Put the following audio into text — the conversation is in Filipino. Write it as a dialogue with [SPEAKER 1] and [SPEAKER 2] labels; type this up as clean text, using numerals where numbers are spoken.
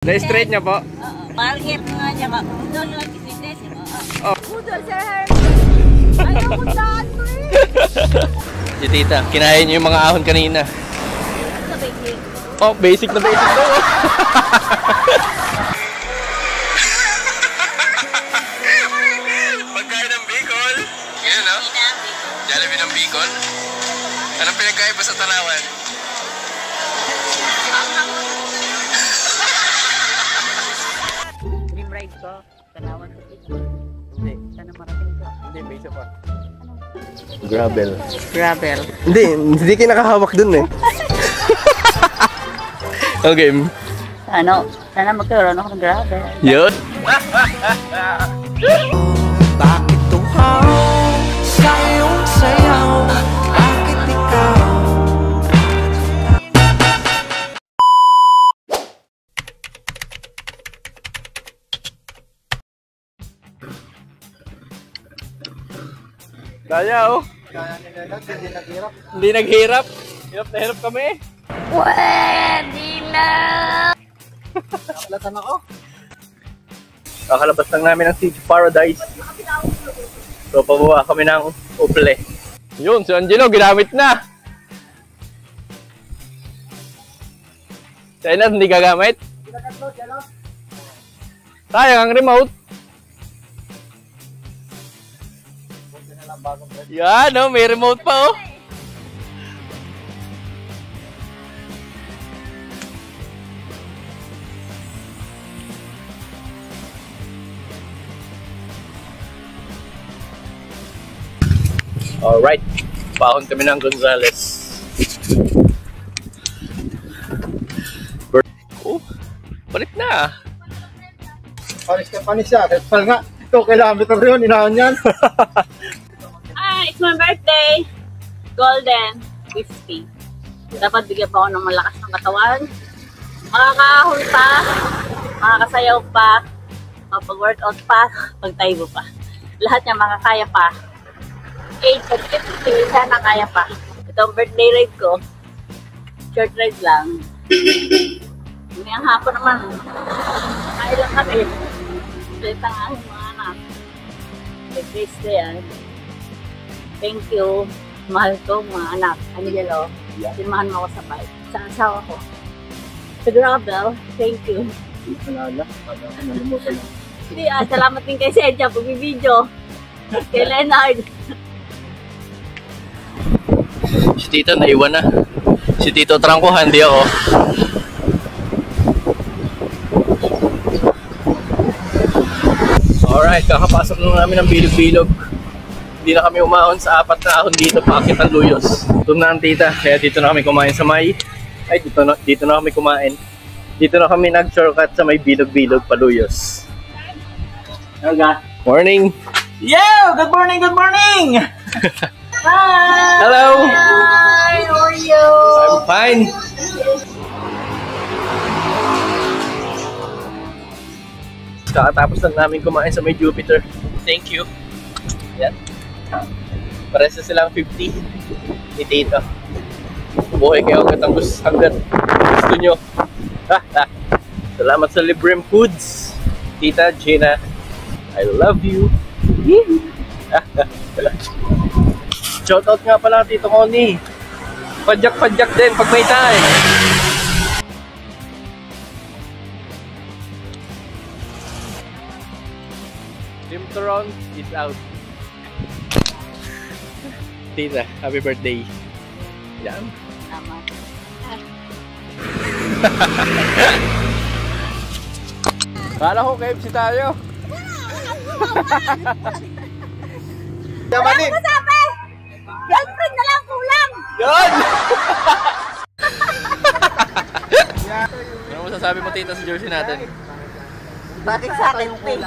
[SPEAKER 1] Na-straight niya po?
[SPEAKER 2] Oo. Market nga niya. Doon lang business.
[SPEAKER 1] Oh.
[SPEAKER 2] Doon, sir. Ayaw ko daan ko eh.
[SPEAKER 1] Si tita, kinain niyo yung mga ahon kanina.
[SPEAKER 2] Sa basic.
[SPEAKER 1] Oh, basic na basic daw. Pagkain ng Bicol. Yan, no? Jollibee ng Bicol. Anong pinagkaiba sa Tanawan?
[SPEAKER 2] Dream ride ko. Tanawan sa Bicol.
[SPEAKER 1] Hindi.
[SPEAKER 2] Sana marating ko.
[SPEAKER 1] Hindi, may isa pa. Gravel.
[SPEAKER 2] Gravel.
[SPEAKER 1] Hindi kayo nakahawak dun eh. Okay.
[SPEAKER 2] Sana magkaroon ako ng gravel.
[SPEAKER 1] Yun.
[SPEAKER 3] Bakit tuhaw sa iyong sayaw? Bakit ikaw?
[SPEAKER 1] Kaya oh. Hindi naghirap. Hirap na hirap kami.
[SPEAKER 2] Pwede na!
[SPEAKER 1] Nakalatan ako. Kakalabas lang namin ng City Paradise. So pababa kami ng Uple. Yun, si Angelo ginamit na. Sa ilan hindi gagamit? Sayang ang remote. Yan oh, may remote pa oh. Alright, paahon kami ng Gonzales. Oh, balik na.
[SPEAKER 4] Panis siya. Kahit nga, 2 kilometer yun, inahan yan.
[SPEAKER 2] It's my birthday. Golden 50. Dapat bigyan pa ako ng malakas ng katawan. Makakahon pa. Makakasayaw pa. Mapag-workout pa. Pagtaybo pa. Lahat niya makakaya pa. 8 at 50. Sana kaya pa. Ito ang birthday ride ko. Short ride lang. Ngayong hapon naman. Kaya lang kami. Ito ang aking mga anak. May grace na yan. Thank you. Mahal ko mga anak. Angelo. Simahan mo ako sa bike. Sa asawa ko. Sa gravel. Thank you. Hindi salamat din kay Sedja. Pag-video. Kay Leonard.
[SPEAKER 1] Si Tito naiwan na. Si Tito Trangko, hindi ako. Alright, kakapasok na namin ng bilog-bilog. Hindi na kami umahon sa 4 na ahon dito, paakit ang Luyos. Ito na ang tita, kaya dito na kami kumain sa may... Ay, dito na kami kumain. Dito na kami nag-shortcut sa may bilog-bilog, Paluyos. Morning!
[SPEAKER 3] Yo! Good morning! Good morning! Hi!
[SPEAKER 1] Hello!
[SPEAKER 2] Hi! How are you?
[SPEAKER 1] I'm fine! Kakatapos lang namin kumain sa may Jupiter. Thank you. Yan. Pares na silang 50 ni Tito. Buhay kayo hanggat gusto nyo. Salamat sa Librem Foods. Tita Gina, I love you. Shoutout nga pala Tito Connie. Padyak-padyak din pag may time. Timtron is out. Tita, happy birthday. Yan.
[SPEAKER 2] Salamat.
[SPEAKER 1] Kala ko KFC tayo.
[SPEAKER 4] Yamanin!
[SPEAKER 2] Ano sabi? Girlfriend na lang kulang!
[SPEAKER 1] Yun! Ano masasabi mo Tita sa jersey natin?
[SPEAKER 2] Bakit sa akin pink?